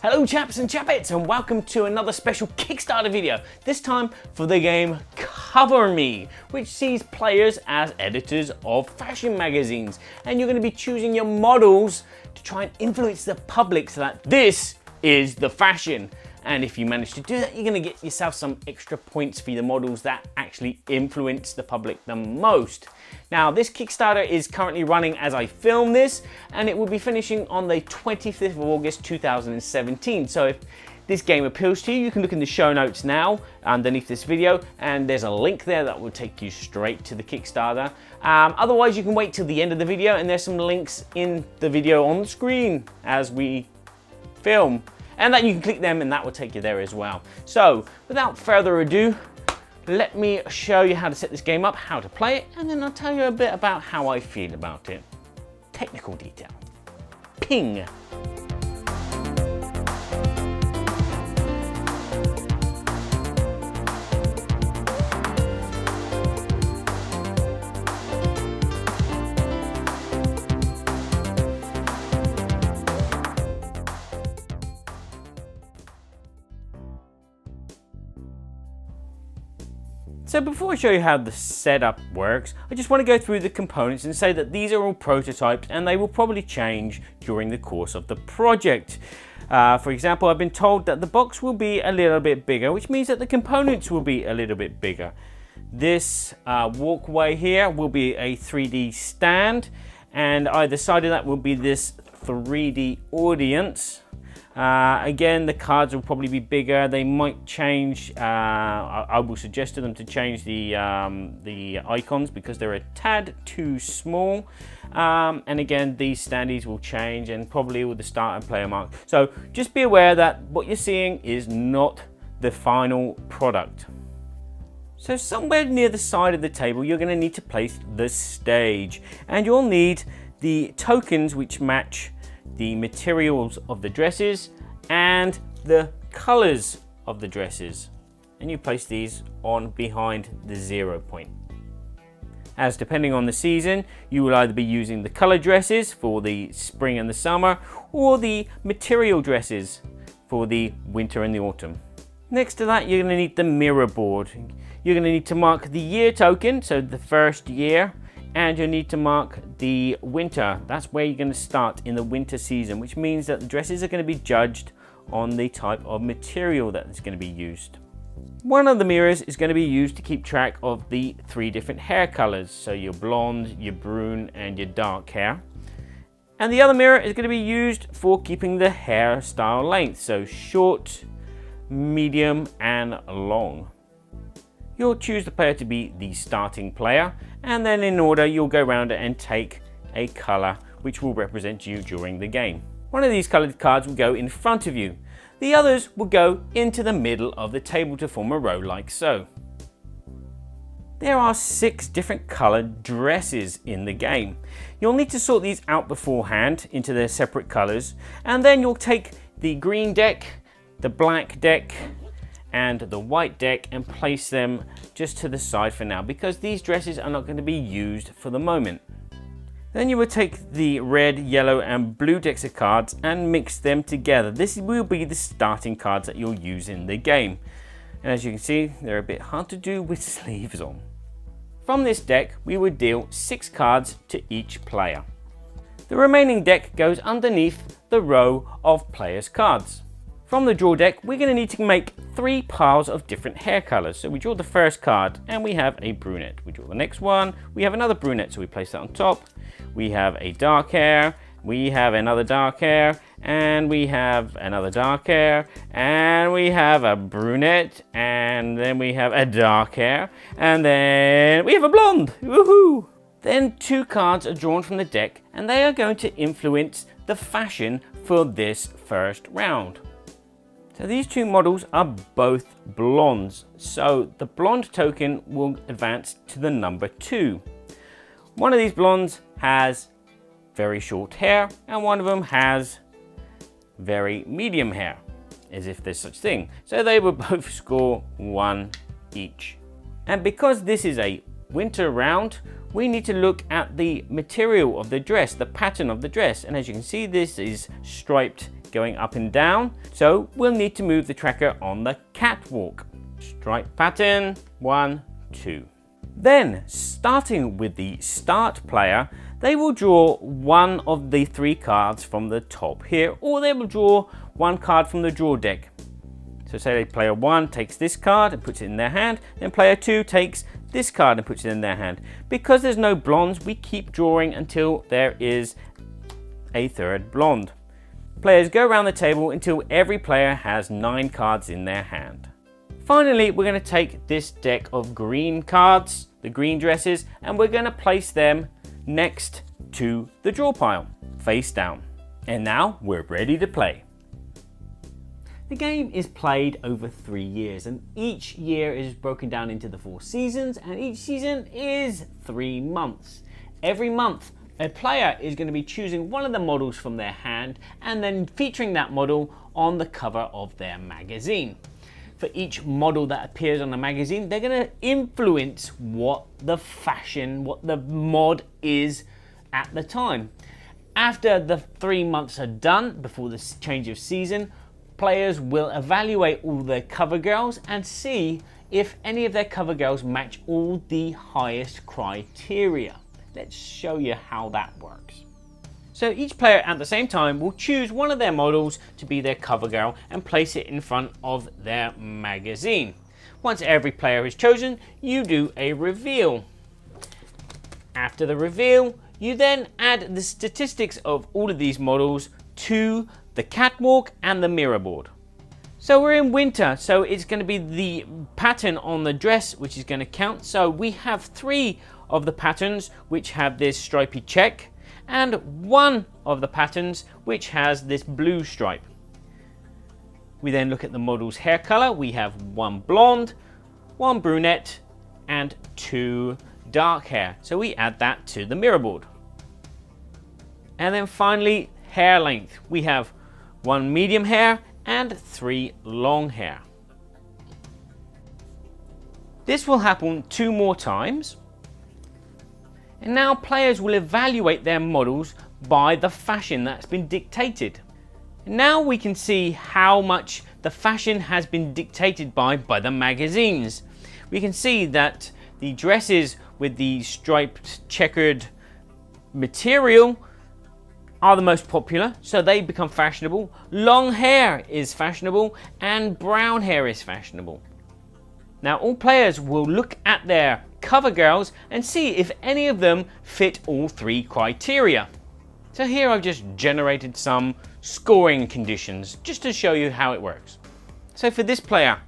Hello chaps and chapettes, and welcome to another special Kickstarter video, this time for the game Cover Me, which sees players as editors of fashion magazines, and you're going to be choosing your models to try and influence the public so that this is the fashion. And if you manage to do that, you're going to get yourself some extra points for the models that actually influence the public the most. Now, this Kickstarter is currently running as I film this, and it will be finishing on the 25th of August 2017. So if this game appeals to you, you can look in the show notes now underneath this video, and there's a link there that will take you straight to the Kickstarter. Otherwise, you can wait till the end of the video, and there's some links in the video on the screen as we film. And that you can click them and that will take you there as well. So without further ado, let me show you how to set this game up, how to play it, and then I'll tell you a bit about how I feel about it. Technical detail. Ping. So before I show you how the setup works, I just want to go through the components and say that these are all prototypes and they will probably change during the course of the project. For example, I've been told that the box will be a little bit bigger, which means that the components will be a little bit bigger. This walkway here will be a 3D stand, and either side of that will be this 3D audience. Again, the cards will probably be bigger. They might change. I will suggest to them to change the icons because they're a tad too small. And again, these standees will change, and probably with the start and player mark. So just be aware that what you're seeing is not the final product. So somewhere near the side of the table, you're going to need to place the stage, and you'll need the tokens which match the materials of the dresses and the colors of the dresses, and you place these on behind the 0 point. As depending on the season, you will either be using the color dresses for the spring and the summer, or the material dresses for the winter and the autumn. Next to that, you're going to need the mirror board. You're going to need to mark the year token, so the first year, and you'll need to mark the winter. That's where you're going to start in the winter season, which means that the dresses are going to be judged on the type of material that is going to be used. One of the mirrors is going to be used to keep track of the 3 different hair colors, so your blonde, your brune, and your dark hair. And the other mirror is going to be used for keeping the hairstyle length, so short, medium, and long. You'll choose the player to be the starting player, and then in order you'll go around and take a color which will represent you during the game. One of these colored cards will go in front of you. The others will go into the middle of the table to form a row like so. There are 6 different colored dresses in the game. You'll need to sort these out beforehand into their separate colors, and then you'll take the green deck, the black deck, and the white deck and place them just to the side for now, because these dresses are not going to be used for the moment. Then you will take the red, yellow, and blue decks of cards and mix them together. This will be the starting cards that you'll use in the game. And as you can see, they're a bit hard to do with sleeves on. From this deck, we would deal 6 cards to each player. The remaining deck goes underneath the row of players' cards. From the draw deck, we're going to need to make 3 piles of different hair colors. So we draw the first card and we have a brunette. We draw the next one, we have another brunette, so we place that on top. We have a dark hair, we have another dark hair, and we have another dark hair, and we have a brunette, and then we have a dark hair, and then we have a blonde. Woohoo! Then 2 cards are drawn from the deck, and they are going to influence the fashion for this first round. So these 2 models are both blondes, so the blonde token will advance to the number 2. One of these blondes has very short hair, and one of them has very medium hair, as if there's such thing. So they will both score 1 each. And because this is a winter round, we need to look at the material of the dress, the pattern of the dress. And as you can see, this is striped going up and down. So we'll need to move the tracker on the catwalk. Stripe pattern, 1, 2. Then, starting with the start player, they will draw one of the 3 cards from the top here, or they will draw 1 card from the draw deck. So say player 1 takes this card and puts it in their hand, then player 2 takes this card and puts it in their hand. Because there's no blondes, we keep drawing until there is a 3rd blonde. Players go around the table until every player has 9 cards in their hand. Finally, we're going to take this deck of green cards, the green dresses, and we're going to place them next to the draw pile, face down. And now we're ready to play. The game is played over 3 years, and each year is broken down into the 4 seasons, and each season is 3 months. Every month, a player is going to be choosing one of the models from their hand and then featuring that model on the cover of their magazine. For each model that appears on the magazine, they're going to influence what the fashion, what the mod is at the time. After the 3 months are done, before the change of season, players will evaluate all their cover girls and see if any of their cover girls match all the highest criteria. Let's show you how that works. So each player at the same time will choose one of their models to be their cover girl and place it in front of their magazine. Once every player is chosen, you do a reveal. After the reveal, you then add the statistics of all of these models to the catwalk and the mirror board. So we're in winter, so it's going to be the pattern on the dress which is going to count. So we have 3 of the patterns which have this stripy check, and 1 of the patterns which has this blue stripe. We then look at the model's hair color. We have 1 blonde, 1 brunette, and 2 dark hair. So we add that to the mirror board. And then finally, hair length. We have 1 medium hair and 3 long hair. This will happen 2 more times. And now players will evaluate their models by the fashion that's been dictated. Now we can see how much the fashion has been dictated by the magazines. We can see that the dresses with the striped checkered material are the most popular, so they become fashionable. Long hair is fashionable and brown hair is fashionable. Now all players will look at their cover girls and see if any of them fit all 3 criteria. So here I've just generated some scoring conditions just to show you how it works. So for this player,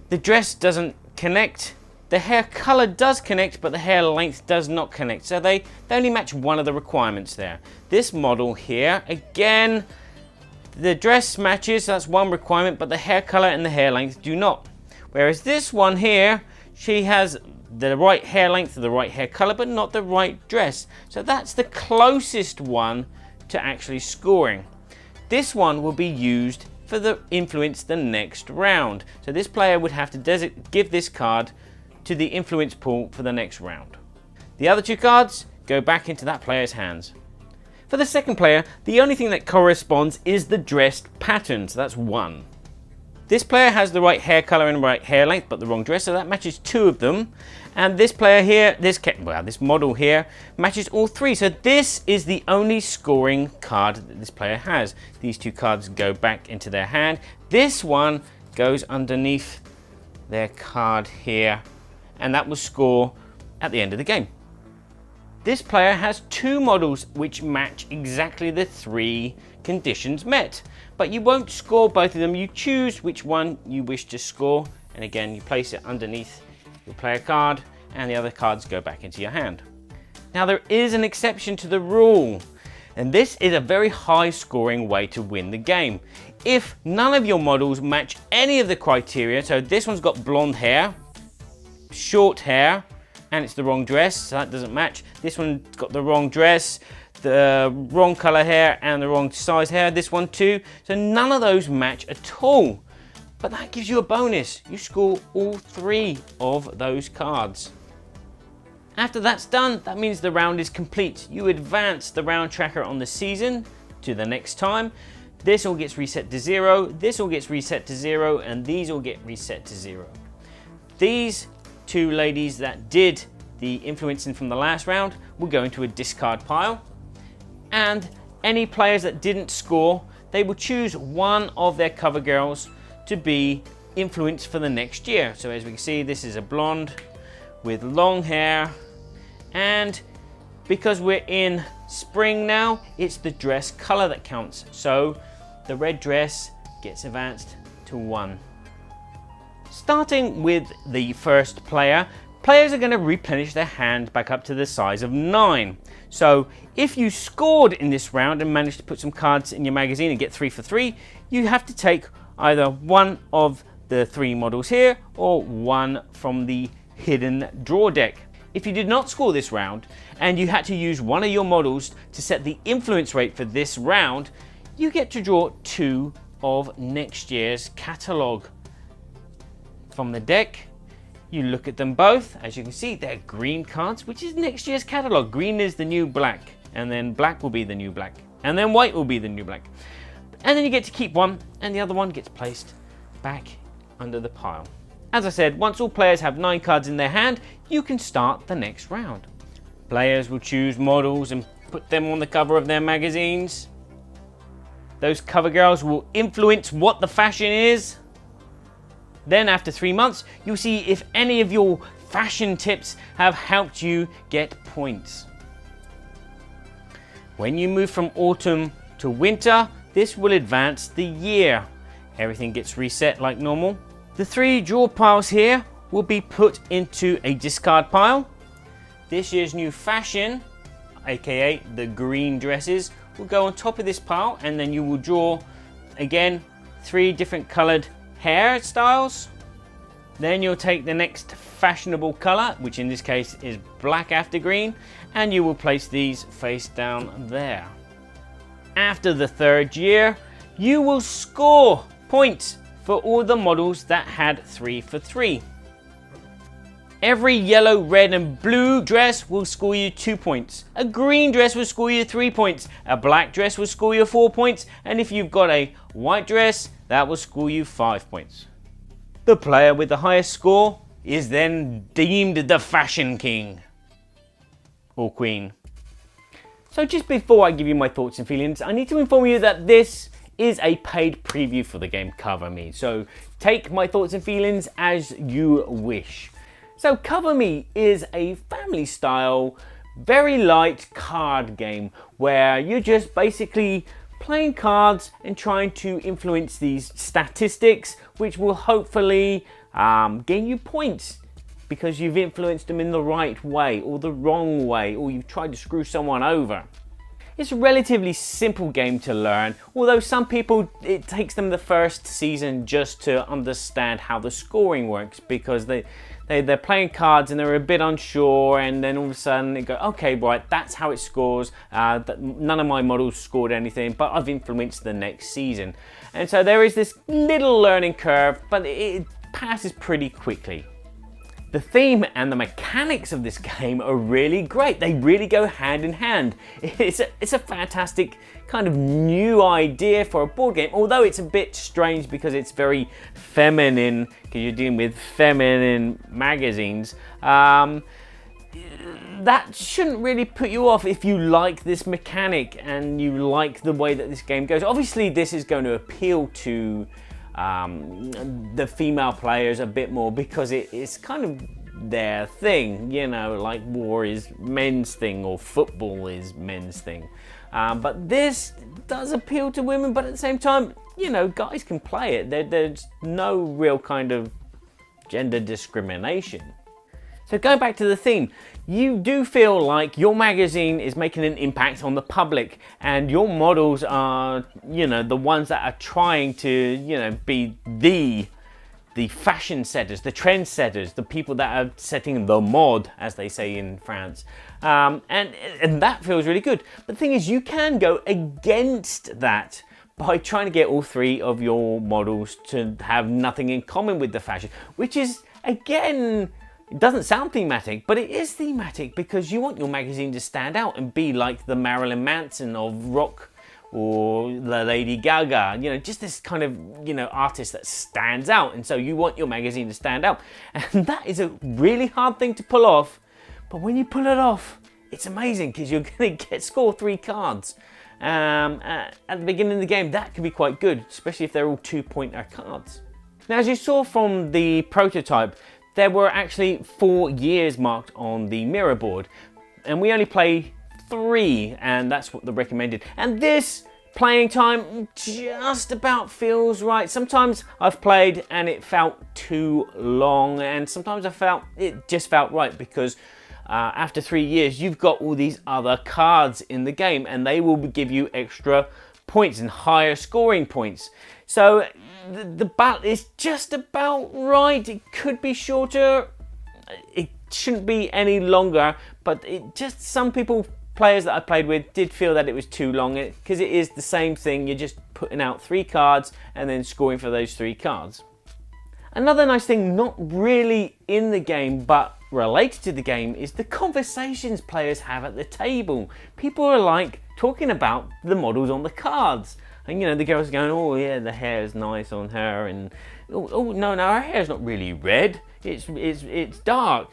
the dress doesn't connect, the hair color does connect, but the hair length does not connect. So they only match one of the requirements there. This model here, again, the dress matches, that's one requirement, but the hair color and the hair length do not. Whereas this one here, she has the right hair length, the right hair color, but not the right dress. So that's the closest one to actually scoring. This one will be used for the influence the next round. So this player would have to give this card to the influence pool for the next round. The other 2 cards go back into that player's hands. For the second player, the only thing that corresponds is the dressed pattern, so that's 1. This player has the right hair color and right hair length, but the wrong dress, so that matches 2 of them. And this player here, this model here, matches all 3. So this is the only scoring card that this player has. These 2 cards go back into their hand. This one goes underneath their card here, and that will score at the end of the game. This player has 2 models which match exactly the 3 conditions met, but you won't score both of them. You choose which one you wish to score, and again you place it underneath your player card, and the other cards go back into your hand. Now there is an exception to the rule, and this is a very high scoring way to win the game. If none of your models match any of the criteria, so this one's got blonde hair, short hair, and it's the wrong dress, so that doesn't match. This one's got the wrong dress, the wrong color hair, and the wrong size hair. This one too. So none of those match at all. But that gives you a bonus. You score all 3 of those cards. After that's done, that means the round is complete. You advance the round tracker on the season to the next time. This all gets reset to 0, this all gets reset to 0, and these all get reset to 0. These two ladies that did the influencing from the last round will go into a discard pile, and any players that didn't score, they will choose one of their cover girls to be influenced for the next year. So as we can see, this is a blonde with long hair, and because we're in spring now, it's the dress color that counts. So the red dress gets advanced to 1. Starting with the first player, players are going to replenish their hand back up to the size of 9. So if you scored in this round and managed to put some cards in your magazine and get 3 for 3, you have to take either one of the 3 models here or one from the hidden draw deck. If you did not score this round and you had to use one of your models to set the influence rate for this round, you get to draw 2 of next year's catalogue. From the deck, you look at them both. As you can see, they're green cards, which is next year's catalogue. Green is the new black, and then black will be the new black, and then white will be the new black. And then you get to keep one, and the other one gets placed back under the pile. As I said, once all players have 9 cards in their hand, you can start the next round. Players will choose models and put them on the cover of their magazines. Those cover girls will influence what the fashion is. Then after 3 months, you'll see if any of your fashion tips have helped you get points. When you move from autumn to winter, this will advance the year. Everything gets reset like normal. The 3 draw piles here will be put into a discard pile. This year's new fashion, aka the green dresses, will go on top of this pile, and then you will draw again 3 different colored hairstyles. Then you'll take the next fashionable color, which in this case is black after green, and you will place these face down there. After the 3rd year, you will score points for all the models that had 3 for 3. Every yellow, red and blue dress will score you 2 points. A green dress will score you 3 points. A black dress will score you 4 points. And if you've got a white dress, that will score you 5 points. The player with the highest score is then deemed the fashion king or queen. So just before I give you my thoughts and feelings, I need to inform you that this is a paid preview for the game Cover Me. So take my thoughts and feelings as you wish. So Cover Me is a family style, very light card game where you're just basically playing cards and trying to influence these statistics, which will hopefully gain you points because you've influenced them in the right way or the wrong way, or you've tried to screw someone over. It's a relatively simple game to learn, although some people, it takes them the first season just to understand how the scoring works, because they're playing cards and they're a bit unsure, and then all of a sudden they go, okay, right, that's how it scores. None of my models scored anything, but I've influenced the next season. And so there is this little learning curve, but it passes pretty quickly. The theme and the mechanics of this game are really great. They really go hand in hand. It's a fantastic kind of new idea for a board game, although it's a bit strange because it's very feminine, because you're dealing with feminine magazines. That shouldn't really put you off if you like this mechanic and you like the way that this game goes. Obviously, this is going to appeal to the female players a bit more because it's kind of their thing, you know, like war is men's thing or football is men's thing. But this does appeal to women, but at the same time, you know, guys can play it. There's no real kind of gender discrimination. So going back to the theme, you do feel like your magazine is making an impact on the public, and your models are, you know, the ones that are trying to, you know, be the fashion setters, the trend setters, the people that are setting the mode, as they say in France. And that feels really good. But the thing is, you can go against that by trying to get all 3 of your models to have nothing in common with the fashion, which is, again, it doesn't sound thematic, but it is thematic because you want your magazine to stand out and be like the Marilyn Manson of rock or the Lady Gaga, you know, just this kind of, you know, artist that stands out. And so you want your magazine to stand out. And that is a really hard thing to pull off. But when you pull it off, it's amazing because you're going to score 3 cards. At the beginning of the game, that can be quite good, especially if they're all 2-pointer cards. Now, as you saw from the prototype, there were actually 4 years marked on the mirror board. And we only play 3, and that's what the recommended. And this playing time just about feels right. Sometimes I've played and it felt too long, and sometimes I felt it just felt right because after 3 years you've got all these other cards in the game and they will give you extra points and higher scoring points. So the battle is just about right. It could be shorter, it shouldn't be any longer, but it just, some players that I played with did feel that it was too long, because it is the same thing. You're just putting out 3 cards and then scoring for those 3 cards. Another nice thing, not really in the game but related to the game, is the conversations players have at the table. People are like talking about the models on the cards, and you know, the girls going, oh yeah, the hair is nice on her, and oh no, her hair's not really red, it's dark.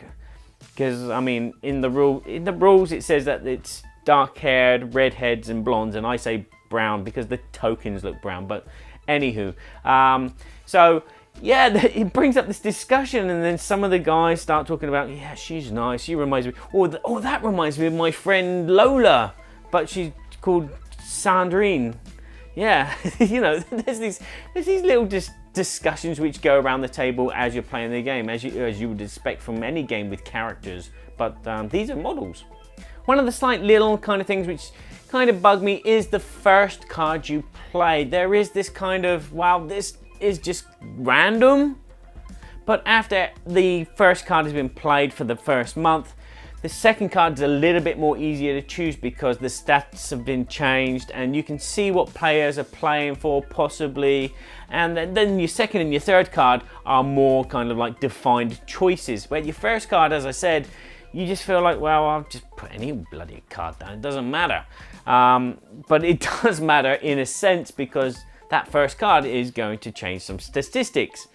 Because I mean, in the rules it says that it's dark-haired, redheads, and blondes, and I say brown because the tokens look brown. But anywho, so yeah, it brings up this discussion, and then some of the guys start talking about, yeah, she's nice. She reminds me, oh, that reminds me of my friend Lola, but she's called Sandrine. Yeah, you know, there's these little discussions which go around the table as you're playing the game, as you would expect from any game with characters, but these are models. One of the slight little kind of things which kind of bug me is the first card you play. There is this kind of, wow, this is just random, but after the first card has been played for the first month, the second card is a little bit more easier to choose because the stats have been changed and you can see what players are playing for possibly, and then your second and your third card are more kind of like defined choices, where your first card, as I said, you just feel like, well, I'll just put any bloody card down, it doesn't matter. But it does matter in a sense, because that first card is going to change some statistics.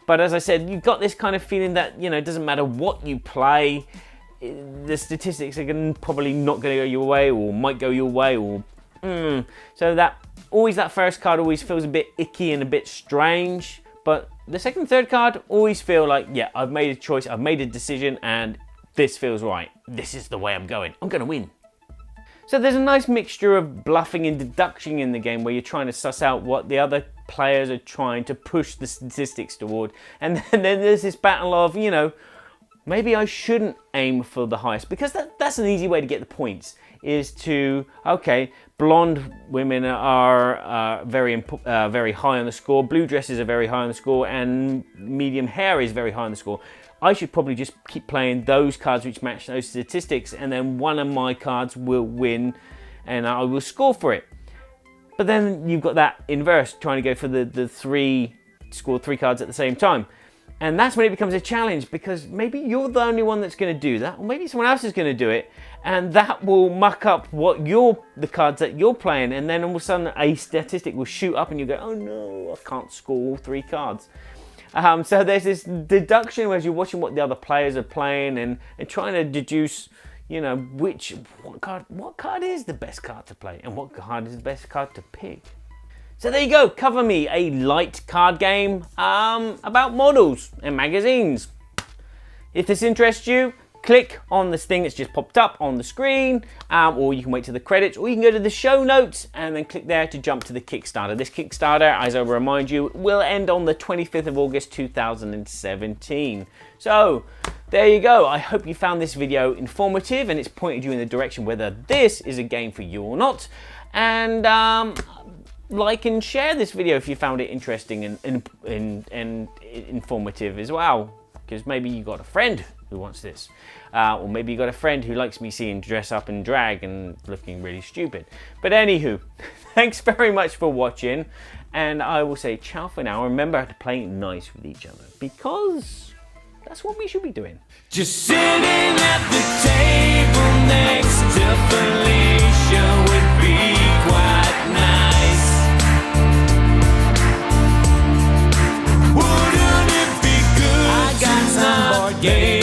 But as I said, you've got this kind of feeling that, you know, it doesn't matter what you play, the statistics are probably not going to go your way, or might go your way, or so that first card always feels a bit icky and a bit strange. But the second and third card always feel like, yeah, I've made a choice, I've made a decision, and this feels right. This is the way I'm going. I'm going to win. So there's a nice mixture of bluffing and deduction in the game, where you're trying to suss out what the other players are trying to push the statistics toward, and then there's this battle of, you know, maybe I shouldn't aim for the highest, because that's an easy way to get the points, is to, okay, blonde women are very high on the score, blue dresses are very high on the score, and medium hair is very high on the score. I should probably just keep playing those cards which match those statistics, and then one of my cards will win and I will score for it. But then you've got that inverse, trying to go for score 3 cards at the same time. And that's when it becomes a challenge, because maybe you're the only one that's going to do that, or maybe someone else is going to do it, and that will muck up the cards that you're playing, and then all of a sudden a statistic will shoot up and you go, oh no, I can't score all 3 cards. So there's this deduction as you're watching what the other players are playing, and trying to deduce, you know, what card is the best card to play, and what card is the best card to pick. So there you go, Cover Me, a light card game about models and magazines. If this interests you, click on this thing that's just popped up on the screen, or you can wait to the credits, or you can go to the show notes and then click there to jump to the Kickstarter. This Kickstarter, as I remind you, will end on the 25th of August 2017. So there you go. I hope you found this video informative and it's pointed you in the direction whether this is a game for you or not. And like and share this video if you found it interesting and informative as well, because maybe you got a friend who wants this, or maybe you got a friend who likes me seeing dress up and drag and looking really stupid. But anywho, thanks very much for watching, and I will say ciao for now. Remember to play nice with each other, because that's what we should be doing. Just sitting at the table next to Felicia would be quite nice. game.